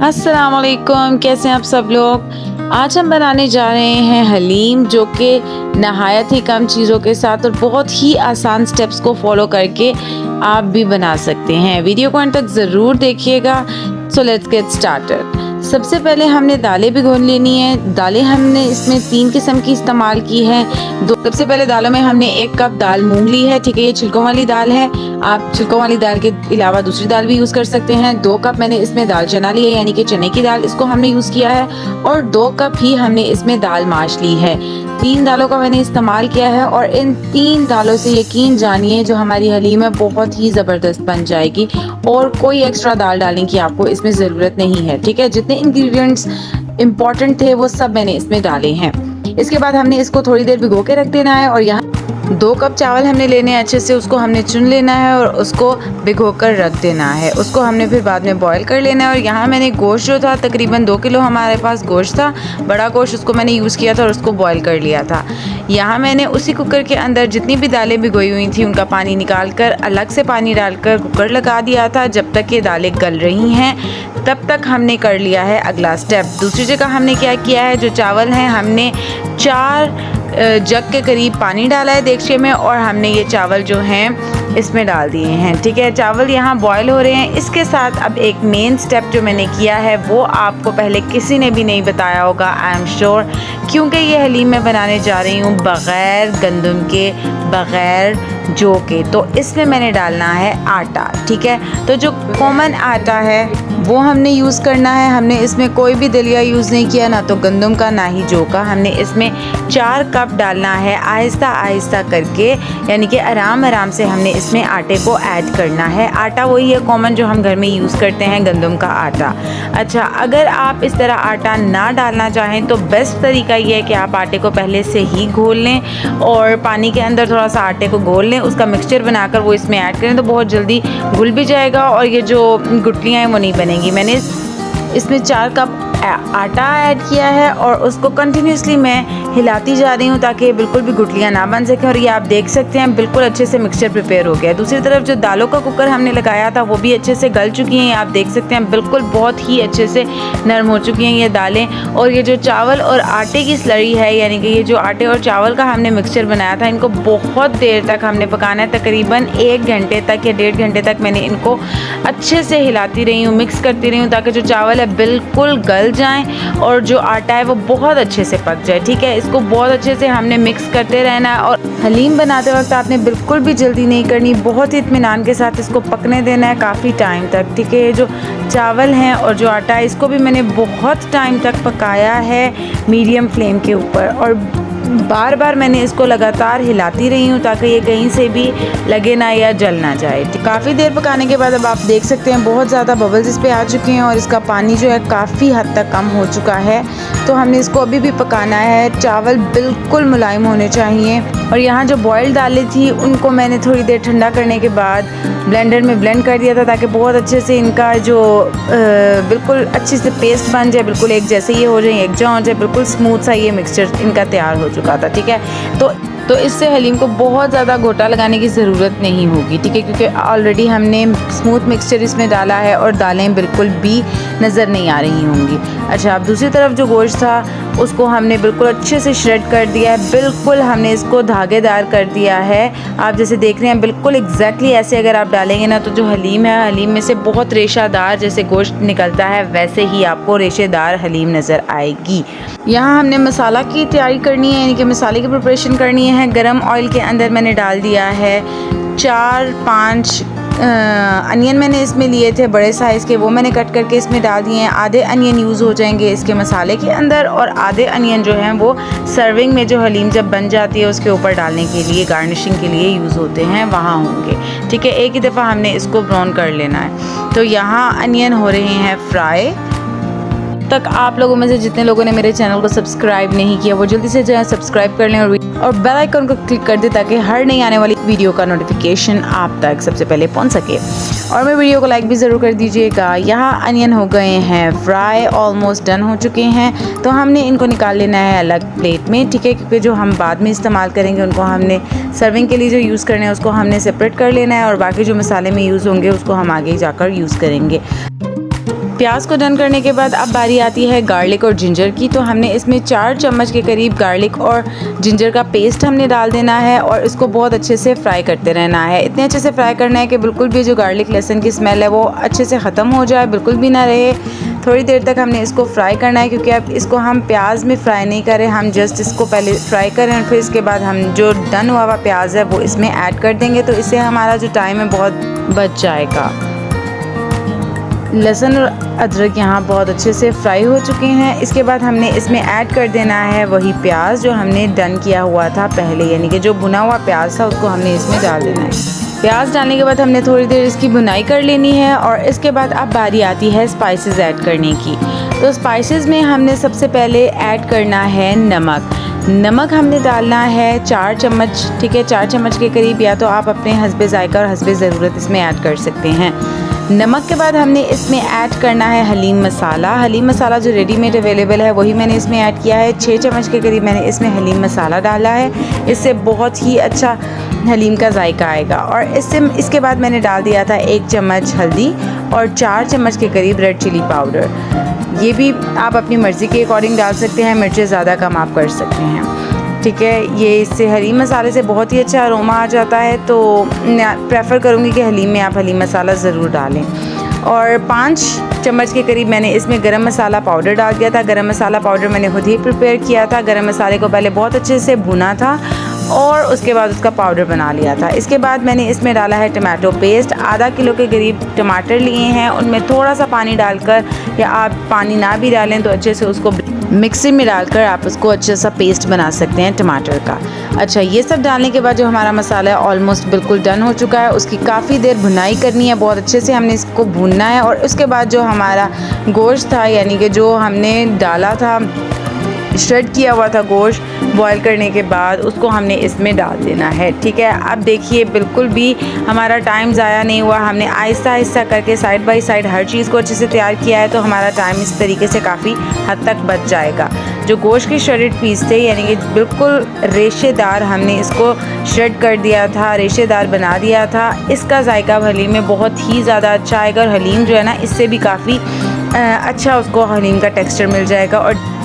अस्सलाम वालेकुम, कैसे हैं आप सब लोग। आज हम बनाने जा रहे हैं हलीम, जो कि नहायत ही कम चीज़ों के साथ और बहुत ही आसान स्टेप्स को फॉलो करके आप भी बना सकते हैं। वीडियो को अंत तक ज़रूर देखिएगा। So let's get started. सबसे पहले हमने दालें भिगो लेनी है। दालें हमने इसमें 3 किस्म की इस्तेमाल की है। सबसे पहले दालों में हमने 1 कप दाल मूंग ली है, ठीक है, ये छिलकों वाली दाल है। आप छिलकों वाली दाल के अलावा दूसरी दाल भी यूज़ कर सकते हैं। 2 कप मैंने इसमें दाल चना ली है, यानी कि चने की दाल, इसको हमने यूज़ किया है। और 2 कप ही हमने इसमें दाल माश ली है। 3 दालों का मैंने इस्तेमाल किया है और इन 3 दालों से यकीन जानिए जो हमारी हलीम है बहुत ही ज़बरदस्त बन जाएगी और कोई एक्स्ट्रा दाल डालने की आपको इसमें ज़रूरत नहीं है, ठीक है। जितने इंग्रेडिएंट्स इम्पॉर्टेंट थे वो सब मैंने इसमें डाले हैं। इसके बाद हमने इसको थोड़ी देर भिगो के रख देना है और यहाँ 2 कप चावल हमने लेने हैं, अच्छे से उसको हमने चुन लेना है और उसको भिगो कर रख देना है। उसको हमने फिर बाद में बॉईल कर लेना है। और यहाँ मैंने गोश्त जो था, तकरीबन 2 किलो हमारे पास गोश्त था, बड़ा गोश्त, उसको मैंने यूज़ किया था और उसको बॉईल कर लिया था। यहाँ मैंने उसी कुकर के अंदर जितनी भी दालें भिगोई हुई थी उनका पानी निकाल कर अलग से पानी डालकर कुकर लगा दिया था। जब तक ये दालें गल रही हैं तब तक हमने कर लिया है अगला स्टेप। दूसरी जगह हमने क्या किया है, जो चावल हैं हमने 4 जग के करीब पानी डाला है देगचे में और हमने ये चावल जो हैं इसमें डाल दिए हैं, ठीक है। चावल यहाँ बॉयल हो रहे हैं। इसके साथ अब एक मेन स्टेप जो मैंने किया है वो आपको पहले किसी ने भी नहीं बताया होगा, आई एम श्योर, क्योंकि ये हलीम मैं बनाने जा रही हूँ बग़ैर गंदम के, बग़ैर जौ के। तो इसमें मैंने डालना है आटा, ठीक है। तो जो कॉमन आटा है वो हमने यूज़ करना है। हमने इसमें कोई भी दलिया यूज़ नहीं किया, ना तो गंदम का ना ही जौ का। हमने इसमें 4 कप डालना है आहिस्ता आहिस्ता करके, यानी कि आराम आराम से हमने इसमें आटे को ऐड करना है। आटा वही है कॉमन जो हम घर में यूज़ करते हैं, गंदम का आटा। अच्छा, अगर आप इस तरह आटा ना डालना चाहें तो बेस्ट तरीका ये है कि आप आटे को पहले से ही घोल लें और पानी के अंदर थोड़ा सा आटे को घोल लें, उसका मिक्सचर बनाकर वो इसमें ऐड करें तो बहुत जल्दी घुल भी जाएगा और ये जो गुठलियाँ हैं वो नहीं बनेंगी। मैंने इसमें 4 कप आटा ऐड किया है और उसको कंटिन्यूसली मैं हिलाती जा रही हूँ ताकि बिल्कुल भी गुठलियाँ ना बन सकें। और ये आप देख सकते हैं बिल्कुल अच्छे से मिक्सचर प्रिपेयर हो गया है। दूसरी तरफ जो दालों का कुकर हमने लगाया था वो भी अच्छे से गल चुकी हैं, आप देख सकते हैं बिल्कुल बहुत ही अच्छे से नरम हो चुकी हैं ये दालें। और ये जो चावल और आटे की स्लरी है, यानी कि ये जो आटे और चावल का हमने मिक्सचर बनाया था, इनको बहुत देर तक हमने पकाना है, तकरीबन 1 घंटे तक या 1.5 घंटे तक मैंने इनको अच्छे से हिलाती रही हूँ, मिक्स करती रही हूँ ताकि जो चावल है बिल्कुल गल जाएं और जो आटा है वो बहुत अच्छे से पक जाए, ठीक है। इसको बहुत अच्छे से हमने मिक्स करते रहना है और हलीम बनाते वक्त आपने बिल्कुल भी जल्दी नहीं करनी, बहुत ही इत्मीनान के साथ इसको पकने देना है काफ़ी टाइम तक, ठीक है। ये जो चावल हैं और जो आटा है इसको भी मैंने बहुत टाइम तक पकाया है मीडियम फ्लेम के ऊपर और बार बार मैंने इसको लगातार हिलाती रही हूँ ताकि ये कहीं से भी लगे ना या जल ना जाए। काफ़ी देर पकाने के बाद अब आप देख सकते हैं बहुत ज़्यादा बबल्स इस पे आ चुके हैं और इसका पानी जो है काफ़ी हद तक कम हो चुका है। तो हमने इसको अभी भी पकाना है। चावल बिल्कुल मुलायम होने चाहिए। और यहाँ जो बॉयल दालें थी उनको मैंने थोड़ी देर ठंडा करने के बाद ब्लेंडर में ब्लेंड कर दिया था ताकि बहुत अच्छे से इनका जो बिल्कुल अच्छे से पेस्ट बन जाए, बिल्कुल एक जैसे ये हो जाए, एक जहाँ हो जाए, बिल्कुल स्मूथ सा ये मिक्सचर इनका तैयार हो चुका था, ठीक है। तो इससे हलीम को बहुत ज़्यादा घोटा लगाने की ज़रूरत नहीं होगी, ठीक है, क्योंकि ऑलरेडी हमने स्मूथ मिक्सचर इसमें डाला है और दालें बिल्कुल भी नज़र नहीं आ रही होंगी। अच्छा, अब दूसरी तरफ जो गोश्त था उसको हमने बिल्कुल अच्छे से श्रेड कर दिया है, बिल्कुल हमने इसको धागेदार कर दिया है। आप जैसे देख रहे हैं बिल्कुल एग्जैक्टली ऐसे अगर आप डालेंगे ना तो जो हलीम है, हलीम में से बहुत रेशादार जैसे गोश्त निकलता है वैसे ही आपको रेशेदार हलीम नज़र आएगी। यहाँ हमने मसाला की तैयारी करनी है, यानी कि मसाले की प्रिपरेशन करनी है। गरम ऑयल के अंदर मैंने डाल दिया है 4-5 अनियन मैंने इसमें लिए थे बड़े साइज़ के, वो मैंने कट करके इसमें डाल दिए हैं। आधे अनियन यूज़ हो जाएंगे इसके मसाले के अंदर और आधे अनियन जो हैं वो सर्विंग में जो हलीम जब बन जाती है उसके ऊपर डालने के लिए, गार्निशिंग के लिए यूज़ होते हैं, वहाँ होंगे, ठीक है। एक ही दफ़ा हमने इसको ब्राउन कर लेना है। तो यहाँ अनियन हो रहे हैं फ्राई। तक आप लोगों में से जितने लोगों ने मेरे चैनल को सब्सक्राइब नहीं किया वो जल्दी से जाएं, सब्सक्राइब कर लें और बेल आइकन को क्लिक कर दें ताकि हर नई आने वाली वीडियो का नोटिफिकेशन आप तक सबसे पहले पहुंच सके। और मेरे वीडियो को लाइक भी ज़रूर कर दीजिएगा। यहाँ अनियन हो गए हैं फ्राई, ऑलमोस्ट डन हो चुके हैं। तो हमने इनको निकाल लेना है अलग प्लेट में, ठीक है, क्योंकि जो हम बाद में इस्तेमाल करेंगे उनको हमने सर्विंग के लिए जो यूज़ करना है उसको हमने सेपरेट कर लेना है और बाकी जो मसाले में यूज़ होंगे उसको हम आगे जाकर यूज़ करेंगे। प्याज को डन करने के बाद अब बारी आती है गार्लिक और जिंजर की। तो हमने इसमें 4 चम्मच के करीब गार्लिक और जिंजर का पेस्ट हमने डाल देना है और इसको बहुत अच्छे से फ्राई करते रहना है। इतने अच्छे से फ्राई करना है कि बिल्कुल भी जो गार्लिक लहसुन की स्मेल है वो अच्छे से ख़त्म हो जाए, बिल्कुल भी ना रहे। थोड़ी देर तक हमने इसको फ्राई करना है, क्योंकि अब इसको हम प्याज में फ्राई नहीं करें, हम जस्ट इसको पहले फ्राई करें और फिर इसके बाद हम जो डन हुआ प्याज है वो इसमें ऐड कर देंगे। तो इससे हमारा जो टाइम है बहुत बच जाएगा। लहसुन और अदरक यहाँ बहुत अच्छे से फ्राई हो चुके हैं। इसके बाद हमने इसमें ऐड कर देना है वही प्याज जो हमने डन किया हुआ था पहले, यानी कि जो भुना हुआ प्याज था उसको हमने इसमें डाल देना है। प्याज डालने के बाद हमने थोड़ी देर इसकी भुनाई कर लेनी है और इसके बाद अब बारी आती है स्पाइसेस ऐड करने की। तो स्पाइसेस में हमने सबसे पहले ऐड करना है नमक। नमक हमने डालना है 4 चम्मच, ठीक है, 4 चम्मच के करीब, या तो आप अपने हस्बे ज़ायका और हस्बे ज़रूरत इसमें ऐड कर सकते हैं। नमक के बाद हमने इसमें ऐड करना है हलीम मसाला। हलीम मसाला जो रेडीमेड अवेलेबल है वही मैंने इसमें ऐड किया है। 6 चम्मच के करीब मैंने इसमें हलीम मसाला डाला है, इससे बहुत ही अच्छा हलीम का जायका आएगा। और इसके बाद मैंने डाल दिया था 1 चम्मच हल्दी और 4 चम्मच के करीब रेड चिली पाउडर। ये भी आप अपनी मर्ज़ी के अकॉर्डिंग डाल सकते हैं, मिर्चें ज़्यादा कम आप कर सकते हैं, ठीक है। ये इससे हलीम मसाले से बहुत ही अच्छा अरोमा आ जाता है, तो मैं प्रेफर करूँगी कि हलीम में आप हलीम मसाला ज़रूर डालें। और 5 चम्मच के करीब मैंने इसमें गरम मसाला पाउडर डाल दिया था। गरम मसाला पाउडर मैंने खुद ही प्रिपेयर किया था। गरम मसाले को पहले बहुत अच्छे से भुना था और उसके बाद उसका पाउडर बना लिया था। इसके बाद मैंने इसमें डाला है टमाटो पेस्ट। आधा किलो के करीब टमाटर लिए हैं, उनमें थोड़ा सा पानी डालकर, या आप पानी ना भी डालें तो अच्छे से उसको मिक्सी में डालकर आप उसको अच्छे सा पेस्ट बना सकते हैं टमाटर का। अच्छा, ये सब डालने के बाद जो हमारा मसाला है ऑलमोस्ट बिल्कुल डन हो चुका है। उसकी काफ़ी देर भुनाई करनी है, बहुत अच्छे से हमने इसको भूनना है। और उसके बाद जो हमारा गोश्त था, यानी कि जो हमने डाला था, श्रेड किया हुआ था गोश्त, बॉईल करने के बाद उसको हमने इसमें डाल देना है, ठीक है। अब देखिए बिल्कुल भी हमारा टाइम ज़ाया नहीं हुआ, हमने आहिस्ता आहिस्ता करके साइड बाय साइड हर चीज़ को अच्छे से तैयार किया है, तो हमारा टाइम इस तरीके से काफ़ी हद तक बच जाएगा। जो गोश्त के श्रेडेड पीस थे, यानी कि बिल्कुल रेशेदार, हमने इसको श्रेड कर दिया था, रेशेदार बना दिया था। इसका जायका हलीम में बहुत ही ज़्यादा अच्छा आएगा और हलीम जो है ना, इससे भी काफ़ी अच्छा उसको हलीम का टेक्सचर मिल जाएगा। और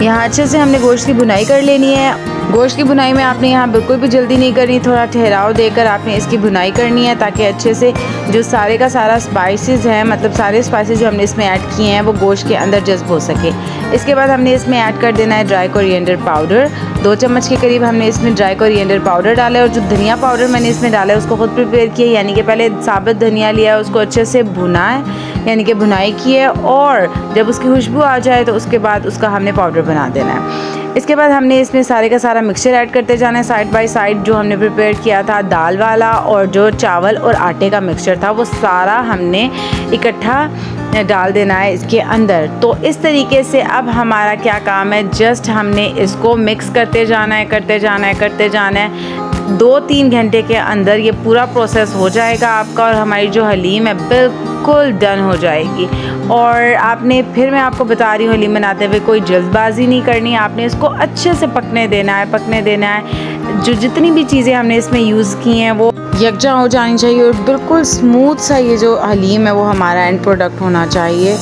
यहाँ अच्छे से हमने गोश्त की भुनाई कर लेनी है। गोश्त की भुनाई में आपने यहाँ बिल्कुल भी जल्दी नहीं करनी, थोड़ा ठहराव देकर आपने इसकी भुनाई करनी है, ताकि अच्छे से जो सारे का सारा स्पाइसेस हैं, मतलब सारे स्पाइसेस जो हमने इसमें ऐड किए हैं वो गोश्त के अंदर जज्ब हो सके। इसके बाद हमने इसमें ऐड कर देना है ड्राई कोरिएंडर पाउडर। 2 चम्मच के करीब हमने इसमें ड्राई कोरिएंडर पाउडर डाला है। और जो धनिया पाउडर मैंने इसमें डाला है उसको खुद प्रिपेयर किया, यानी कि पहले साबुत धनिया लिया, उसको अच्छे से भुना है, यानी कि भुनाई की है, और जब उसकी खुशबू आ जाए तो उसके बाद उसका हमने पाउडर बना देना है। इसके बाद हमने इसमें सारे का सारा मिक्सचर ऐड करते जाना है साइड बाय साइड। जो हमने प्रिपेयर किया था दाल वाला और जो चावल और आटे का मिक्सचर था, वो सारा हमने इकट्ठा डाल देना है इसके अंदर। तो इस तरीके से अब हमारा क्या काम है, जस्ट हमने इसको मिक्स करते जाना है, करते जाना है, करते जाना है। 2-3 घंटे के अंदर ये पूरा प्रोसेस हो जाएगा आपका, और हमारी जो हलीम है बिल्कुल डन हो जाएगी। और आपने, फिर मैं आपको बता रही हूँ, हलीम बनाते हुए कोई जल्दबाजी नहीं करनी है, आपने इसको अच्छे से पकने देना है, पकने देना है। जो जितनी भी चीज़ें हमने इसमें यूज़ की हैं वो यकजा हो जानी चाहिए और बिल्कुल स्मूथ सा ये जो हलीम है वो हमारा एंड प्रोडक्ट होना चाहिए।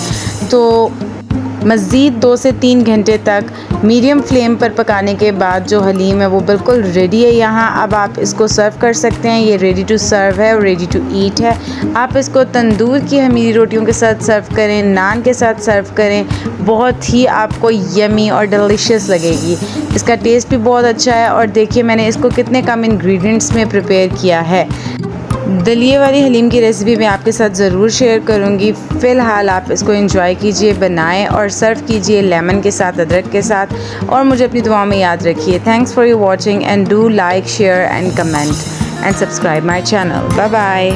तो मज़ीद 2 से 3 घंटे तक मीडियम फ्लेम पर पकाने के बाद जो हलीम है वो बिल्कुल रेडी है यहाँ। अब आप इसको सर्व कर सकते हैं, ये रेडी टू सर्व है और रेडी टू ईट है। आप इसको तंदूर की हमीरी रोटियों के साथ सर्व करें, नान के साथ सर्व करें, बहुत ही आपको यमी और डिलीशियस लगेगी। इसका टेस्ट भी बहुत अच्छा है। और देखिए मैंने इसको कितने कम इंग्रेडिएंट्स में प्रिपेयर किया है। दलिए वाली हलीम की रेसिपी मैं आपके साथ ज़रूर शेयर करूंगी। फ़िलहाल आप इसको एंजॉय कीजिए, बनाएं और सर्व कीजिए लेमन के साथ, अदरक के साथ, और मुझे अपनी दुआओं में याद रखिए। Thanks for your watching and do like, share and comment and subscribe my channel. Bye bye.